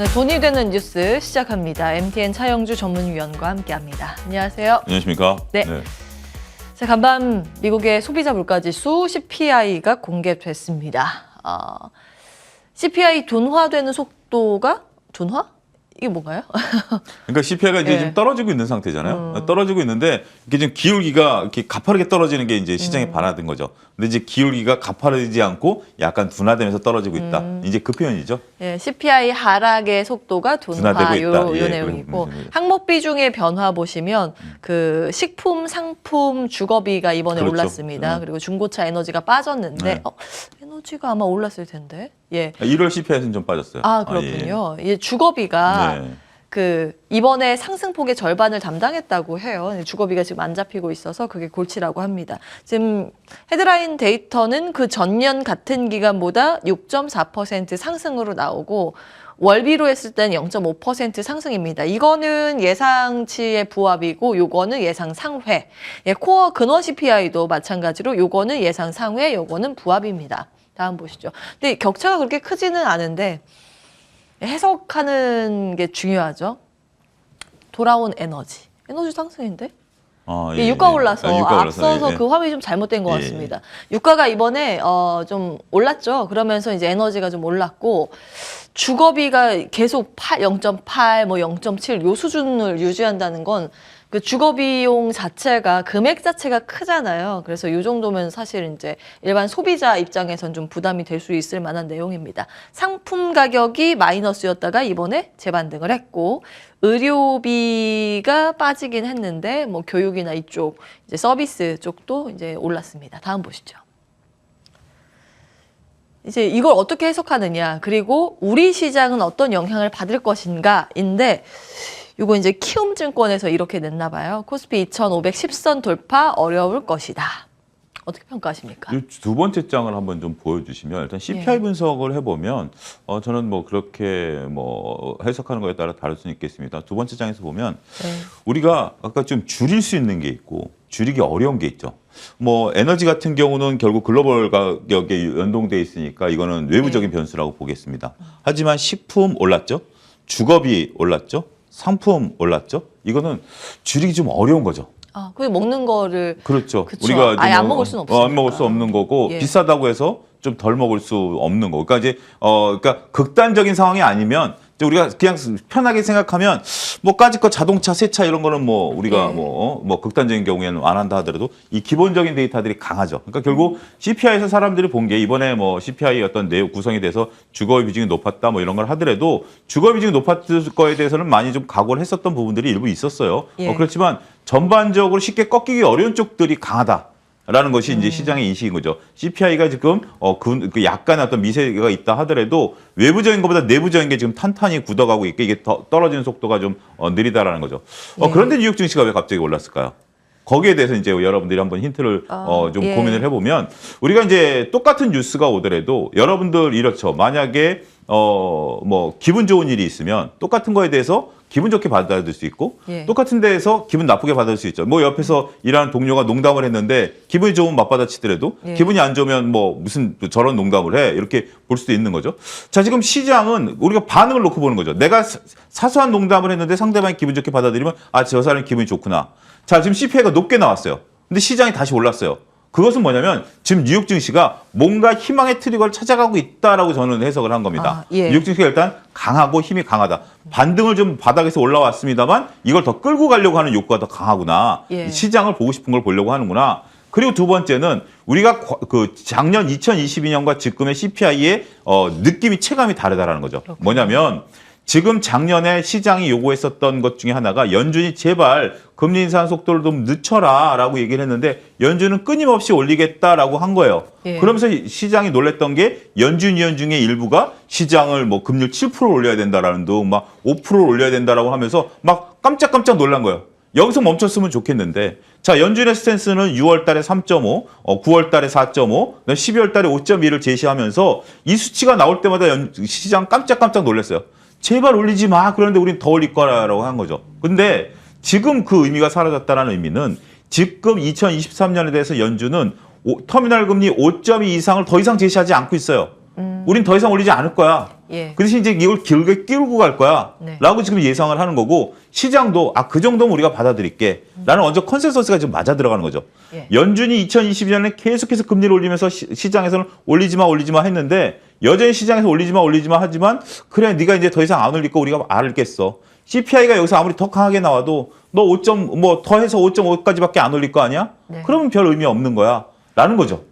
네, 돈이 되는 뉴스 시작합니다. MTN 차영주 전문위원과 함께합니다. 안녕하세요. 안녕하십니까? 네. 자, 간밤 미국의 소비자 물가지수 CPI가 공개됐습니다. CPI 둔화되는 속도가 둔화? 이게 뭔가요? 그러니까 CPI가 이제 좀 떨어지고 있는 상태잖아요. 떨어지고 있는데 이게 지금 기울기가 이렇게 가파르게 떨어지는 게 이제 시장에 반하던 거죠. 근데 이제 기울기가 가파르지 않고 약간 둔화되면서 떨어지고 있다. 이제 그 표현이죠. 예, CPI 하락의 속도가 둔화 요 내용이고 항목 비중의 변화 보시면 그 식품, 상품, 주거비가 이번에 그렇죠. 올랐습니다. 그리고 중고차 에너지가 빠졌는데 에너지가 아마 올랐을 텐데. 예. 1월 CPI에서는 좀 빠졌어요. 아, 그렇군요. 예. 주거비가 그 이번에 상승폭의 절반을 담당했다고 해요. 주거비가 지금 안 잡히고 있어서 그게 골치라고 합니다. 지금 헤드라인 데이터는 그 전년 같은 기간보다 6.4% 상승으로 나오고 월비로 했을 때는 0.5% 상승입니다. 이거는 예상치의 부합이고 요거는 예상 상회. 예, 코어 근원 CPI도 마찬가지로 요거는 예상 상회, 요거는 부합입니다. 다음 보시죠. 근데 격차가 그렇게 크지는 않은데 해석하는 게 중요하죠. 돌아온 에너지. 에너지 상승인데? 유가 올라서 앞서서 그 화면이 좀 잘못된 것 같습니다. 유가가 이번에 좀 올랐죠. 그러면서 이제 에너지가 좀 올랐고 주거비가 계속 0.8, 뭐 0.7 요 수준을 유지한다는 건 그 주거비용 자체가 금액 자체가 크잖아요. 그래서 이 정도면 사실 이제 일반 소비자 입장에선 좀 부담이 될 수 있을 만한 내용입니다. 상품 가격이 마이너스였다가 이번에 재반등을 했고 의료비가 빠지긴 했는데 뭐 교육이나 이쪽 이제 서비스 쪽도 이제 올랐습니다. 다음 보시죠. 이제 이걸 어떻게 해석하느냐, 그리고 우리 시장은 어떤 영향을 받을 것인가인데 이거 이제 키움증권에서 이렇게 냈나 봐요. 코스피 2510선 돌파 어려울 것이다. 어떻게 평가하십니까? 두 번째 장을 한번 좀 보여주시면 일단 CPI 분석을 해보면 저는 뭐 그렇게 뭐 해석하는 거에 따라 다를 수는 있겠습니다. 두 번째 장에서 보면 우리가 아까 좀 줄일 수 있는 게 있고 줄이기 어려운 게 있죠. 뭐 에너지 같은 경우는 결국 글로벌 가격에 연동돼 있으니까 이거는 외부적인 변수라고 보겠습니다. 하지만 식품 올랐죠. 주거비 올랐죠. 상품 올랐죠. 이거는 줄이기 좀 어려운 거죠. 그게 먹는 거를 그렇죠. 그쵸. 우리가 아예 안 먹을 수는 없으니까. 안 먹을 수 없는 거고 비싸다고 해서 좀 덜 먹을 수 없는 거고. 그러니까 이제 그러니까 극단적인 상황이 아니면 우리가 그냥 편하게 생각하면 뭐 까짓 거 자동차, 새차 이런 거는 뭐 우리가 뭐 극단적인 경우에는 안 한다 하더라도 이 기본적인 데이터들이 강하죠. 그러니까 결국 CPI에서 사람들이 본 게 이번에 뭐 CPI 어떤 내용 구성에 대해서 주거 비중이 높았다 뭐 이런 걸 하더라도 주거 비중이 높았을 거에 대해서는 많이 좀 각오를 했었던 부분들이 일부 있었어요. 그렇지만 전반적으로 쉽게 꺾이기 어려운 쪽들이 강하다. 라는 것이 이제 시장의 인식인 거죠. CPI가 지금 그 약간의 어떤 미세가 있다 하더라도 외부적인 것보다 내부적인 게 지금 탄탄히 굳어가고 있고 이게 더 떨어지는 속도가 좀 느리다라는 거죠. 그런데 뉴욕 증시가 왜 갑자기 올랐을까요? 거기에 대해서 이제 여러분들이 한번 힌트를 좀 고민을 해보면 우리가 이제 똑같은 뉴스가 오더라도 여러분들 이렇죠. 만약에 뭐 기분 좋은 일이 있으면 똑같은 거에 대해서 기분 좋게 받아들일 수 있고 똑같은 데에서 기분 나쁘게 받아들일 수 있죠. 뭐 옆에서 일하는 동료가 농담을 했는데 기분이 좋으면 맞받아치더라도 기분이 안 좋으면 뭐 무슨 저런 농담을 해 이렇게 볼 수도 있는 거죠. 자, 지금 시장은 우리가 반응을 놓고 보는 거죠. 내가 사소한 농담을 했는데 상대방이 기분 좋게 받아들이면 저 사람이 기분이 좋구나. 자, 지금 CPI가 높게 나왔어요. 근데 시장이 다시 올랐어요. 그것은 뭐냐면 지금 뉴욕 증시가 뭔가 희망의 트리거를 찾아가고 있다라고 저는 해석을 한 겁니다. 뉴욕 증시가 일단 강하고 힘이 강하다. 반등을 좀 바닥에서 올라왔습니다만 이걸 더 끌고 가려고 하는 욕구가 더 강하구나. 시장을 보고 싶은 걸 보려고 하는구나. 그리고 두 번째는 우리가 그 작년 2022년과 지금의 CPI의 느낌이 체감이 다르다라는 거죠. 뭐냐면 지금 작년에 시장이 요구했었던 것 중에 하나가 연준이 제발 금리 인상 속도를 좀 늦춰라라고 얘기를 했는데 연준은 끊임없이 올리겠다라고 한 거예요. 그러면서 시장이 놀랬던 게 연준 위원 중에 일부가 시장을 뭐 금리를 7% 올려야 된다라는 둥 막 5% 올려야 된다라고 하면서 막 깜짝깜짝 놀란 거예요. 여기서 멈췄으면 좋겠는데 자, 연준의 스탠스는 6월 달에 3.5, 9월 달에 4.5, 12월 달에 5.2를 제시하면서 이 수치가 나올 때마다 시장 깜짝깜짝 놀랐어요. 제발 올리지 마. 그런데 우린 더 올릴 거라고 한 거죠. 근데 지금 그 의미가 사라졌다는 의미는 지금 2023년에 대해서 연준은 터미널 금리 5.2 이상을 더 이상 제시하지 않고 있어요. 우린 더 이상 올리지 않을 거야. 예. 그 대신 이제 이걸 길게 끌고 갈 거야. 네. 라고 지금 예상을 하는 거고 시장도 그 정도면 우리가 받아들일게. 라는 먼저 컨센서스가 지금 맞아 들어가는 거죠. 예. 연준이 2022년에 계속해서 금리를 올리면서 시장에서는 올리지 마 했는데 여전히 시장에서 올리지 마 하지만 그래 네가 이제 더 이상 안 올릴 거 우리가 알겠어. CPI가 여기서 아무리 더 강하게 나와도 너 5점 더 해서 5.5까지밖에 안 올릴 거 아니야? 네. 그러면 별 의미 없는 거야. 라는 거죠.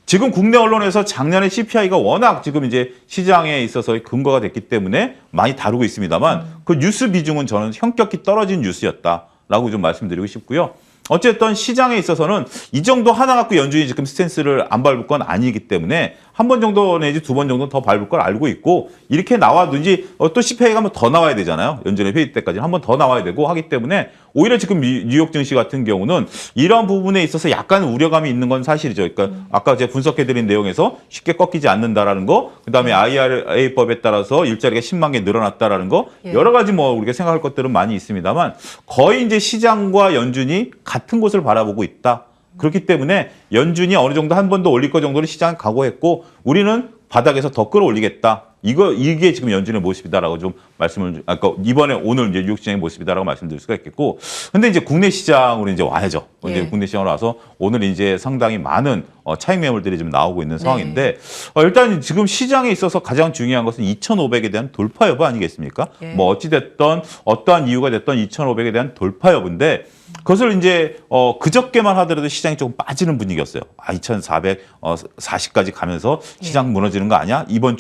지금 국내 언론에서 작년에 CPI가 워낙 지금 이제 시장에 있어서 근거가 됐기 때문에 많이 다루고 있습니다만 그 뉴스 비중은 저는 현격히 떨어진 뉴스였다라고 좀 말씀드리고 싶고요. 어쨌든 시장에 있어서는 이 정도 하나 갖고 연준이 지금 스탠스를 안 밟을 건 아니기 때문에 한 번 정도 내지 두 번 정도 더 밟을 걸 알고 있고 이렇게 나와도 이제 또 CPI가 한 번 더 나와야 되잖아요. 연준의 회의 때까지는 한 번 더 나와야 되고 하기 때문에 오히려 지금 뉴욕 증시 같은 경우는 이런 부분에 있어서 약간 우려감이 있는 건 사실이죠. 그러니까 아까 제가 분석해드린 내용에서 쉽게 꺾이지 않는다라는 거, 그다음에 IRA법에 따라서 일자리가 10만 개 늘어났다라는 거, 예. 여러 가지 뭐 우리가 생각할 것들은 많이 있습니다만 거의 이제 시장과 연준이 같은 곳을 바라보고 있다. 그렇기 때문에 연준이 어느 정도 한 번 더 올릴 거 정도는 시장에 각오했고 우리는 바닥에서 더 끌어올리겠다. 이게 지금 연준의 모습이다라고 좀 말씀을, 이번에 오늘 이제 뉴욕 시장의 모습이다라고 말씀드릴 수가 있겠고. 근데 이제 국내 시장으로 이제 와야죠. 예. 이제 국내 시장으로 와서 오늘 이제 상당히 많은 차익 매물들이 좀 나오고 있는 네. 상황인데, 일단 지금 시장에 있어서 가장 중요한 것은 2,500에 대한 돌파 여부 아니겠습니까? 예. 뭐 어찌됐던 어떠한 이유가 됐던 2,500에 대한 돌파 여부인데, 그것을 이제 그저께만 하더라도 시장이 조금 빠지는 분위기였어요. 2,440까지 가면서 시장 무너지는 거 아니야? 이번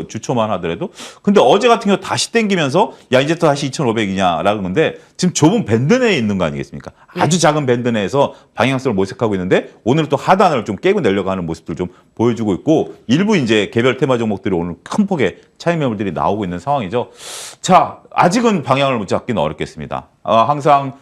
주초만 하더라도. 근데 어제 같은 경우 다시 땡기면서 야 이제 또 다시 2,500이냐라는 건데 지금 좁은 밴드 내에 있는 거 아니겠습니까? 아주 작은 밴드 내에서 방향성을 모색하고 있는데 오늘은 또 하단을 좀 깨고 내려고 하는 모습들 좀 보여주고 있고 일부 이제 개별 테마 종목들이 오늘 큰 폭의 차익 매물들이 나오고 있는 상황이죠. 자, 아직은 방향을 못 잡기는 어렵겠습니다. 항상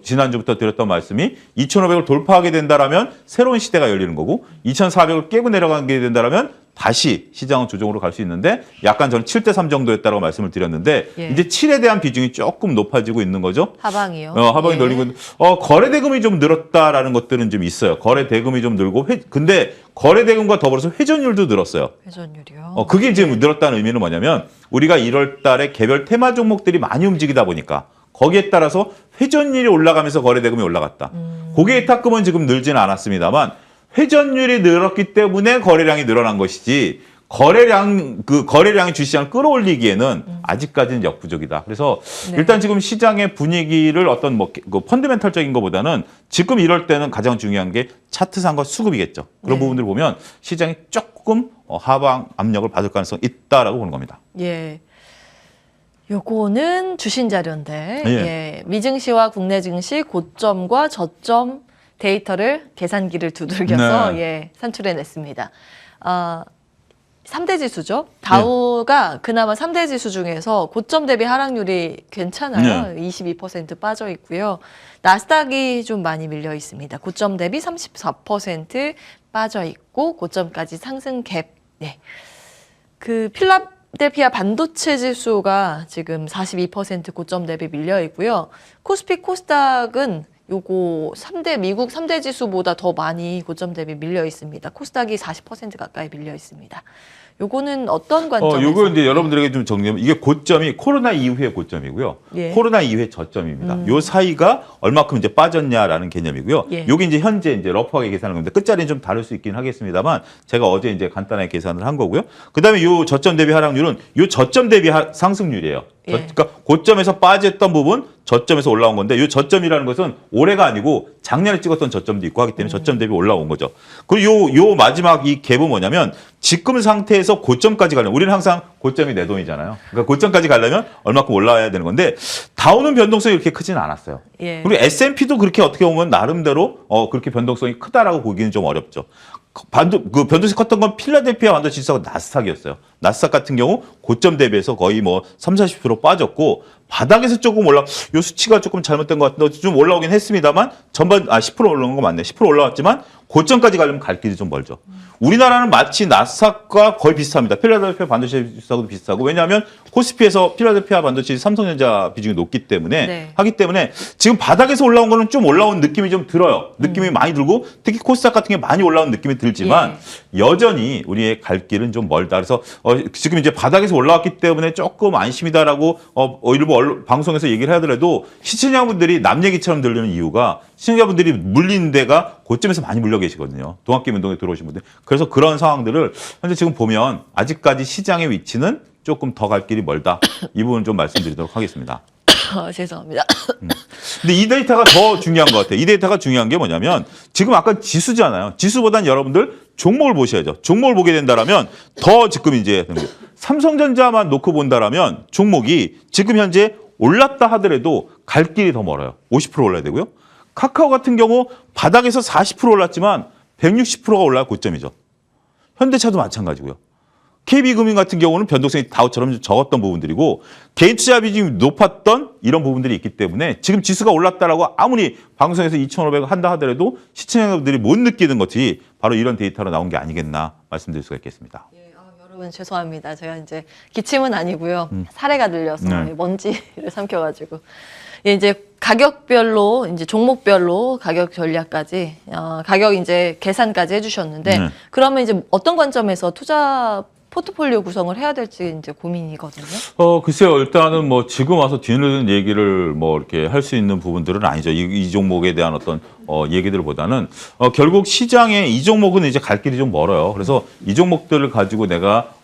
지난주부터 드렸던 말씀이 2,500을 돌파하게 된다라면 새로운 시대가 열리는 거고 2,400을 깨고 내려가게 된다라면 다시 시장은 조정으로 갈 수 있는데 약간 저는 7대3 정도였다고 말씀을 드렸는데 예. 이제 7에 대한 비중이 조금 높아지고 있는 거죠. 하방이요. 하방이 예. 늘리고 있는. 거래 대금이 좀 늘었다라는 것들은 좀 있어요. 거래 대금이 좀 늘고 근데 거래 대금과 더불어서 회전율도 늘었어요. 회전율이요. 그게 이제 늘었다는 의미는 뭐냐면 우리가 1월 달에 개별 테마 종목들이 많이 움직이다 보니까 거기에 따라서 회전율이 올라가면서 거래 대금이 올라갔다. 고객의 탁금은 지금 늘지는 않았습니다만 회전율이 늘었기 때문에 거래량이 늘어난 것이지 거래량이 주시장을 끌어올리기에는 아직까지는 역부족이다. 그래서 네. 일단 지금 시장의 분위기를 어떤 그 펀드멘탈적인 것보다는 지금 이럴 때는 가장 중요한 게 차트상과 수급이겠죠. 그런 네. 부분들을 보면 시장이 조금 하방 압력을 받을 가능성이 있다라고 보는 겁니다. 예. 요거는 주신 자료인데 예. 예. 미증시와 국내 증시 고점과 저점 데이터를 계산기를 두들겨서 네. 예, 산출해냈습니다. 3대 지수죠. 다우가 그나마 3대 지수 중에서 고점 대비 하락률이 괜찮아요. 22% 빠져 있고요. 나스닥이 좀 많이 밀려 있습니다. 고점 대비 34% 빠져 있고 고점까지 상승 갭. 네. 그 필라델피아 반도체 지수가 지금 42% 고점 대비 밀려 있고요. 코스피 코스닥은 요거 미국 3대 지수보다 더 많이 고점 대비 밀려 있습니다. 코스닥이 40% 가까이 밀려 있습니다. 요거는 어떤 관점에서? 요거 이제 여러분들에게 좀 정리하면 이게 고점이 코로나 이후의 고점이고요. 예. 코로나 이후의 저점입니다. 요 사이가 얼마큼 이제 빠졌냐라는 개념이고요. 예. 요게 이제 현재 이제 러프하게 계산하는 건데 끝자리는 좀 다를 수 있긴 하겠습니다만 제가 어제 이제 간단하게 계산을 한 거고요. 그다음에 요 저점 대비 하락률은 요 저점 대비 상승률이에요. 예. 그러니까 고점에서 빠졌던 부분 저점에서 올라온 건데 이 저점이라는 것은 올해가 아니고 작년에 찍었던 저점도 있고 하기 때문에 저점 대비 올라온 거죠. 그리고 요 마지막 이 갭은 뭐냐면 지금 상태에서 고점까지 가려면 우리는 항상 고점이 내 돈이잖아요. 그러니까 고점까지 가려면 얼마큼 올라와야 되는 건데 다우는 변동성이 그렇게 크지는 않았어요. 예. 그리고 S&P도 그렇게 어떻게 보면 나름대로 그렇게 변동성이 크다라고 보기는 좀 어렵죠. 그 변동성이 컸던 건 필라델피아 반도체 지수하고 나스닥이었어요. 나스닥 같은 경우 고점 대비해서 거의 뭐 30-40% 빠졌고 바닥에서 조금 요 수치가 조금 잘못된 것 같은데 좀 올라오긴 했습니다만 10% 올라온 거 맞네. 10% 올라왔지만 고점까지 가려면 갈 길이 좀 멀죠. 우리나라는 마치 나스닥과 거의 비슷합니다. 필라델피아 반도체 지수하고도 비슷하고 왜냐하면 코스피에서 필라델피아 반도체 삼성전자 비중이 높기 때문에 네. 하기 때문에 지금 바닥에서 올라온 거는 좀 올라온 느낌이 좀 들어요. 느낌이 많이 들고 특히 코스닥 같은 게 많이 올라온 느낌이 들지만 여전히 우리의 갈 길은 좀 멀다. 그래서 지금 이제 바닥에서 올라왔기 때문에 조금 안심이다라고 일부 방송에서 얘기를 하더라도 시청자분들이 남 얘기처럼 들리는 이유가 시청자분들이 물린 데가 고점에서 많이 물려 계시거든요. 동학개미 운동에 들어오신 분들. 그래서 그런 상황들을 현재 지금 보면 아직까지 시장의 위치는 조금 더 갈 길이 멀다. 이 부분 좀 말씀드리도록 하겠습니다. 죄송합니다. 근데 이 데이터가 더 중요한 것 같아요. 이 데이터가 중요한 게 뭐냐면 지금 아까 지수잖아요. 지수보다는 여러분들 종목을 보셔야죠. 종목을 보게 된다라면 더 지금 이제 삼성전자만 놓고 본다라면 종목이 지금 현재 올랐다 하더라도 갈 길이 더 멀어요. 50% 올라야 되고요. 카카오 같은 경우 바닥에서 40% 올랐지만 160%가 올라야 고점이죠. 현대차도 마찬가지고요. KB금융 같은 경우는 변동성이 다우처럼 적었던 부분들이고 개인 투자 비중이 높았던 이런 부분들이 있기 때문에 지금 지수가 올랐다라고 아무리 방송에서 2,500 한다 하더라도 시청자분들이 못 느끼는 것이 바로 이런 데이터로 나온 게 아니겠나 말씀드릴 수가 있겠습니다. 여러분 죄송합니다. 제가 이제 기침은 아니고요. 사례가 들려서 먼지를 삼켜가지고 이제 가격별로 이제 종목별로 가격 전략까지 가격 이제 계산까지 해주셨는데 그러면 이제 어떤 관점에서 투자 포트폴리오 구성을 해야 될지 이제 고민이거든요. 글쎄요. 일단은 뭐 지금 와서 뒤늦은 얘기를 뭐 이렇게 할 수 있는 부분들은 아니죠. 이 종목에 대한 어떤 얘기들보다는 결국 시장에 이 종목은 이제 갈 길이 좀 멀어요. 그래서 이 종목들을 가지고 내가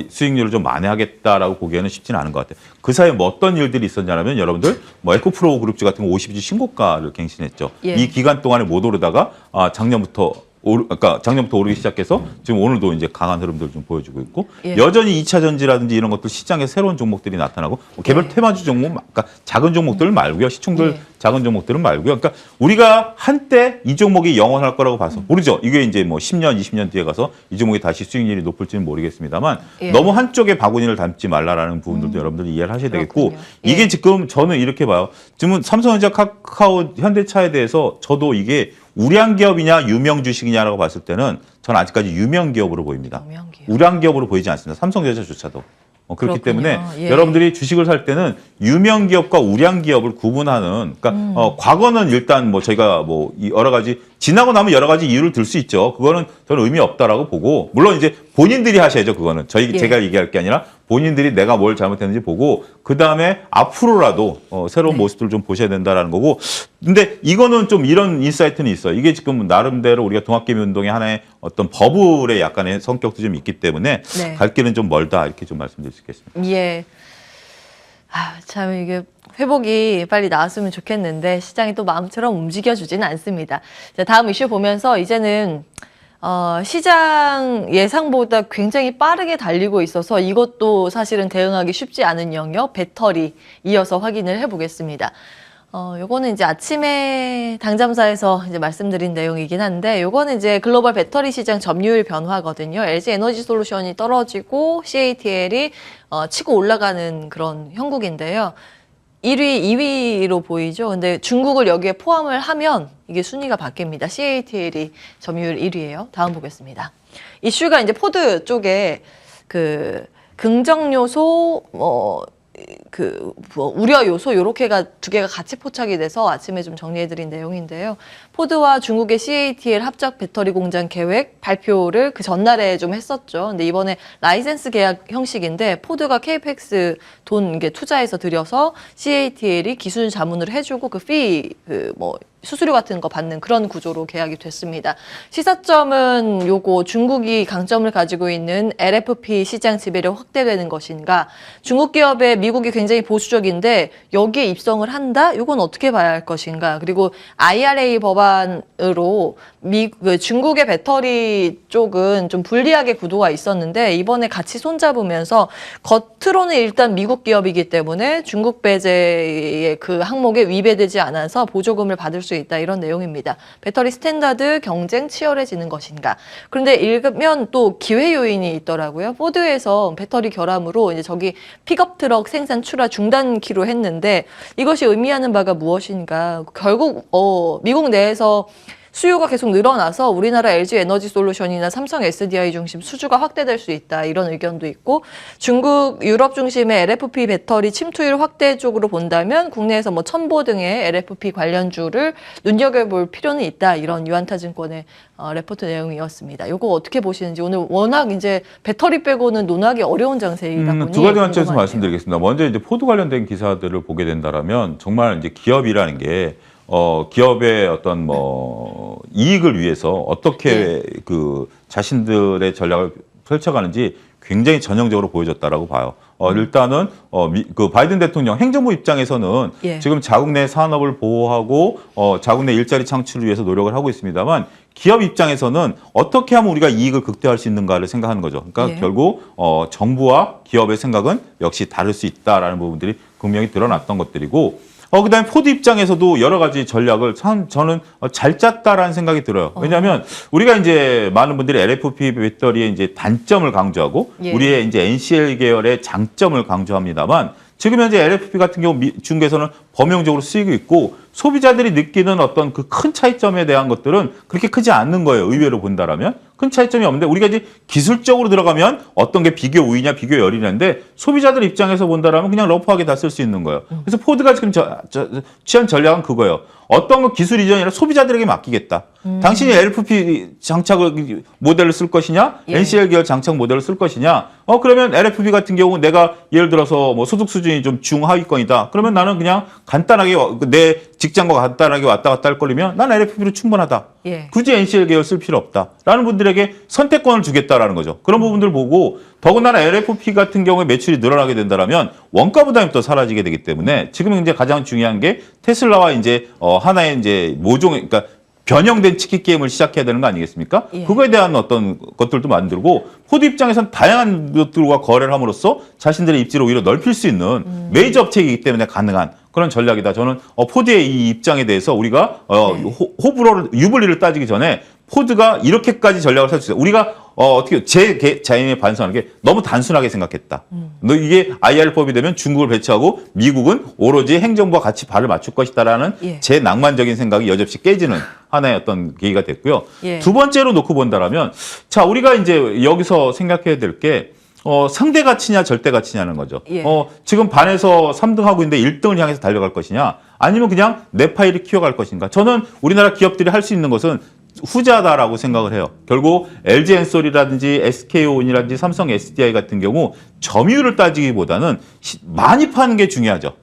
수익률을 좀 만회하겠다라고 보기에는 쉽지는 않은 것 같아요. 그 사이에 뭐 어떤 일들이 있었냐면 여러분들 뭐 에코프로 그룹주 같은 거 50주 신고가를 갱신했죠. 이 기간 동안에 못 오르다가 작년부터 오르기 시작해서 지금 오늘도 이제 강한 흐름들을 좀 보여주고 있고 여전히 2차 전지라든지 이런 것들 시장에 새로운 종목들이 나타나고 개별 테마주 종목, 그러니까 작은 종목들 말고요. 시총들 작은 종목들은 말고요. 그러니까 우리가 한때 이 종목이 영원할 거라고 봐서 모르죠. 이게 이제 뭐 10년, 20년 뒤에 가서 이 종목이 다시 수익률이 높을지는 모르겠습니다만 너무 한쪽에 바구니를 담지 말라라는 부분들도 여러분들이 이해를 하셔야 되겠고 이게 지금 저는 이렇게 봐요. 지금 삼성전자, 카카오, 현대차에 대해서 저도 이게 우량 기업이냐 유명 주식이냐라고 봤을 때는 저는 아직까지 유명 기업으로 보입니다. 우량 기업으로 보이지 않습니다. 삼성전자조차도. 그렇기 때문에 여러분들이 주식을 살 때는 유명 기업과 우량 기업을 구분하는 그러니까 과거는 일단 뭐 저희가 뭐 여러 가지 지나고 나면 여러 가지 이유를 들 수 있죠. 그거는 저는 의미 없다라고 보고 물론 이제 본인들이 하셔야죠. 그거는 제가 얘기할 게 아니라 본인들이 내가 뭘 잘못했는지 보고 그다음에 앞으로라도 새로운 모습들을 좀 보셔야 된다라는 거고 근데 이거는 좀 이런 인사이트는 있어요. 이게 지금 나름대로 우리가 동학개미 운동의 하나의 어떤 버블의 약간의 성격도 좀 있기 때문에 갈 길은 좀 멀다 이렇게 좀 말씀드릴 수 있겠습니다. 예. 참 이게 회복이 빨리 나왔으면 좋겠는데 시장이 또 마음처럼 움직여주지는 않습니다. 자, 다음 이슈 보면서 이제는 시장 예상보다 굉장히 빠르게 달리고 있어서 이것도 사실은 대응하기 쉽지 않은 영역 배터리 이어서 확인을 해보겠습니다. 요거는 이제 아침에 당잠사에서 이제 말씀드린 내용이긴 한데 요거는 이제 글로벌 배터리 시장 점유율 변화거든요. LG 에너지 솔루션이 떨어지고 CATL이 치고 올라가는 그런 형국인데요. 1위, 2위로 보이죠. 근데 중국을 여기에 포함을 하면 이게 순위가 바뀝니다. CATL이 점유율 1위예요. 다음 보겠습니다. 이슈가 이제 포드 쪽에 그 긍정 요소 우려 요소 요렇게가 두 개가 같이 포착이 돼서 아침에 좀 정리해드린 내용인데요. 포드와 중국의 CATL 합작 배터리 공장 계획 발표를 그 전날에 좀 했었죠. 근데 이번에 라이센스 계약 형식인데 포드가 KPX 돈 이게 투자해서 들여서 CATL이 기술 자문을 해주고 그 수수료 같은 거 받는 그런 구조로 계약이 됐습니다. 시사점은 요거 중국이 강점을 가지고 있는 LFP 시장 지배력 확대되는 것인가? 중국 기업에 미국이 굉장히 보수적인데 여기에 입성을 한다? 요건 어떻게 봐야 할 것인가? 그리고 IRA 법안으로 중국의 배터리 쪽은 좀 불리하게 구도가 있었는데 이번에 같이 손잡으면서 겉으로는 일단 미국 기업이기 때문에 중국 배제의 그 항목에 위배되지 않아서 보조금을 받을 수 있다 이런 내용입니다. 배터리 스탠다드 경쟁 치열해지는 것인가. 그런데 읽으면 또 기회 요인이 있더라고요. 포드에서 배터리 결함으로 이제 저기 픽업 트럭 생산 출하 중단키로 했는데 이것이 의미하는 바가 무엇인가. 결국 미국 내에서 수요가 계속 늘어나서 우리나라 LG 에너지 솔루션이나 삼성 SDI 중심 수주가 확대될 수 있다. 이런 의견도 있고 중국, 유럽 중심의 LFP 배터리 침투율 확대 쪽으로 본다면 국내에서 뭐 첨보 등의 LFP 관련주를 눈여겨볼 필요는 있다. 이런 유한타증권의 레포트 내용이었습니다. 이거 어떻게 보시는지 오늘 워낙 이제 배터리 빼고는 논하기 어려운 장세이다 보니 두 가지 관점에서 말씀드리겠습니다. 먼저 이제 포드 관련된 기사들을 보게 된다라면 정말 이제 기업이라는 게 기업의 어떤 뭐 이익을 위해서 어떻게 그 자신들의 전략을 펼쳐가는지 굉장히 전형적으로 보여줬다라고 봐요. 일단은 그 바이든 대통령 행정부 입장에서는 지금 자국 내 산업을 보호하고 자국 내 일자리 창출을 위해서 노력을 하고 있습니다만 기업 입장에서는 어떻게 하면 우리가 이익을 극대화할 수 있는가를 생각하는 거죠. 그러니까 결국 정부와 기업의 생각은 역시 다를 수 있다라는 부분들이 분명히 드러났던 것들이고 그다음에 포드 입장에서도 여러 가지 전략을 저는 잘 짰다라는 생각이 들어요. 왜냐하면 우리가 이제 많은 분들이 LFP 배터리의 이제 단점을 강조하고 우리의 이제 NCL 계열의 장점을 강조합니다만 지금 현재 LFP 같은 경우 중국에서는 범용적으로 쓰이고 있고 소비자들이 느끼는 어떤 그 큰 차이점에 대한 것들은 그렇게 크지 않는 거예요. 의외로 본다라면 큰 차이점이 없는데 우리가 이제 기술적으로 들어가면 어떤 게 비교 우위냐 비교 열이냐인데 소비자들 입장에서 본다라면 그냥 러프하게 다 쓸 수 있는 거예요. 그래서 포드가 지금 취한 전략은 그거예요. 어떤 거 기술 이전이 아니라 소비자들에게 맡기겠다. 당신이 LFP 장착을 모델을 쓸 것이냐, NCL 계열 장착 모델을 쓸 것이냐. 그러면 LFP 같은 경우 내가 예를 들어서 뭐 소득 수준이 좀 중하위권이다. 그러면 나는 그냥 간단하게 내 직장과 간단하게 왔다 갔다 할 거리면 난 LFP로 충분하다. 굳이 NCL 계열 쓸 필요 없다. 라는 분들에게 선택권을 주겠다라는 거죠. 그런 부분들을 보고 더군다나 LFP 같은 경우에 매출이 늘어나게 된다라면 원가 부담이 또 사라지게 되기 때문에 지금 이제 가장 중요한 게 테슬라와 이제 하나의 이제 그러니까 변형된 치킨 게임을 시작해야 되는 거 아니겠습니까? 그거에 대한 어떤 것들도 만들고 포드 입장에서는 다양한 것들과 거래를 함으로써 자신들의 입지를 오히려 넓힐 수 있는 메이저 업체이기 때문에 가능한 그런 전략이다. 저는 포드의 이 입장에 대해서 우리가 호불호를 유불리를 따지기 전에 포드가 이렇게까지 전략을 살 수 있어요. 우리가 어떻게 제 자인의 반성하는 게 너무 단순하게 생각했다. 너 이게 IR법이 되면 중국을 배치하고 미국은 오로지 행정부와 같이 발을 맞출 것이다라는 제 낭만적인 생각이 여지없이 깨지는 하나의 어떤 계기가 됐고요. 두 번째로 놓고 본다라면 자 우리가 이제 여기서 생각해야 될 게 상대 가치냐 절대 가치냐는 거죠. 지금 반에서 3등하고 있는데 1등을 향해서 달려갈 것이냐 아니면 그냥 내 파일을 키워갈 것인가. 저는 우리나라 기업들이 할 수 있는 것은 후자다라고 생각을 해요. 결국 LG 엔솔이라든지 SK온이라든지 삼성 SDI 같은 경우 점유율을 따지기보다는 많이 파는 게 중요하죠.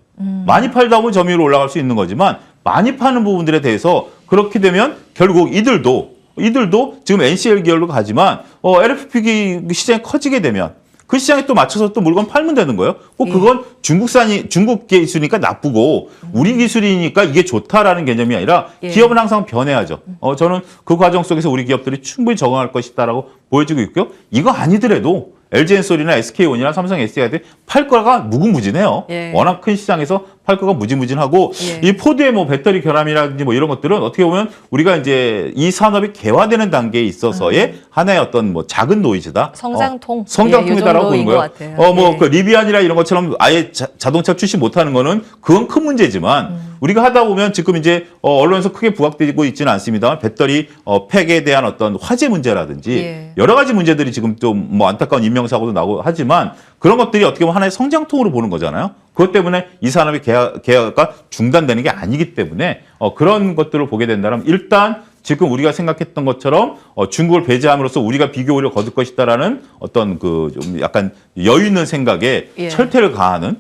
많이 팔다 보면 점유율 올라갈 수 있는 거지만 많이 파는 부분들에 대해서 그렇게 되면 결국 이들도 지금 NCL 계열로 가지만 LFP 시장이 커지게 되면 그 시장에 또 맞춰서 또 물건 팔면 되는 거예요. 그건 중국 기술이니까 나쁘고 우리 기술이니까 이게 좋다라는 개념이 아니라 기업은 항상 변해야죠. 저는 그 과정 속에서 우리 기업들이 충분히 적응할 것이다라고 보여지고 있고요. 이거 아니더라도 LG엔솔이나 SK온이나 삼성 SDI한테 팔 거가 무궁무진해요. 워낙 큰 시장에서 팔 거가 무궁무진하고 이 포드의 뭐 배터리 결함이라든지 뭐 이런 것들은 어떻게 보면 우리가 이제 이 산업이 개화되는 단계에 있어서의 하나의 어떤 뭐 작은 노이즈다. 성장통이다라고 보는 거예요. 뭐 그 리비안이나 이런 것처럼 아예 자동차 출시 못하는 거는 그건 큰 문제지만 우리가 하다 보면 지금 이제 언론에서 크게 부각되고 있지는 않습니다만 배터리 팩에 대한 어떤 화재 문제라든지 여러 가지 문제들이 지금 좀 뭐 안타까운 인명사고도 나고 하지만 그런 것들이 어떻게 보면 하나의 성장통으로 보는 거잖아요. 그것 때문에 이 산업의 개화가 중단되는 게 아니기 때문에 그런 것들을 보게 된다면 일단 지금 우리가 생각했던 것처럼 중국을 배제함으로써 우리가 비교 오히려 거둘 것이다라는 어떤 그 좀 약간 여유 있는 생각에 철퇴를 가하는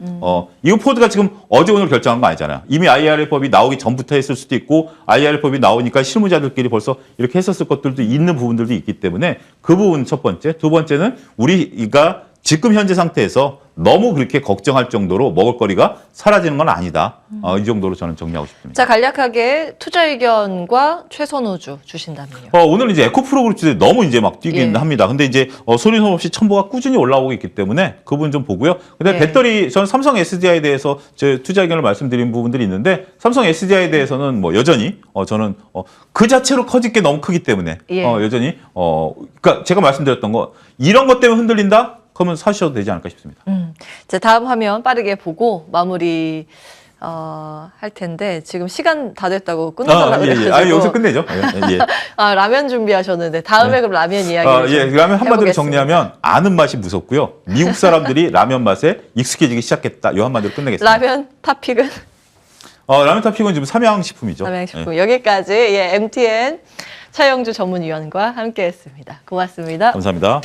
이거 포드가 지금 어제 오늘 결정한 거 아니잖아요. 이미 IRA법이 나오기 전부터 했을 수도 있고 IRA법이 나오니까 실무자들끼리 벌써 이렇게 했었을 것들도 있는 부분들도 있기 때문에 그 부분 첫 번째. 두 번째는 우리가 지금 현재 상태에서 너무 그렇게 걱정할 정도로 먹을거리가 사라지는 건 아니다. 이 정도로 저는 정리하고 싶습니다. 자, 간략하게 투자 의견과 최선우주 주신다면요. 오늘 이제 에코프로 그룹주들이 너무 이제 막 뛰긴 합니다. 근데 이제 소리 소문 없이 첨보가 꾸준히 올라오고 있기 때문에 그 부분 좀 보고요. 근데 배터리, 저는 삼성 SDI에 대해서 제 투자 의견을 말씀드린 부분들이 있는데 삼성 SDI에 대해서는 뭐 여전히 저는 그 자체로 커질 게 너무 크기 때문에 여전히 그러니까 제가 말씀드렸던 거 이런 것 때문에 흔들린다? 그러면 사셔도 되지 않을까 싶습니다. 자, 다음 화면 빠르게 보고 마무리 할 텐데 지금 시간 다 됐다고 끊어달라고 그래가지고 여기서 끝내죠. 예. 라면 준비하셨는데 다음에 그럼 라면 이야기를 좀 라면 한마디로 해보겠습니다. 정리하면 아는 맛이 무섭고요. 미국 사람들이 라면 맛에 익숙해지기 시작했다. 요 한마디로 끝내겠습니다. 라면 탑픽은? 라면 탑픽은 지금 삼양식품이죠. 삼양식품. 여기까지 MTN 차영주 전문위원과 함께했습니다. 고맙습니다. 감사합니다.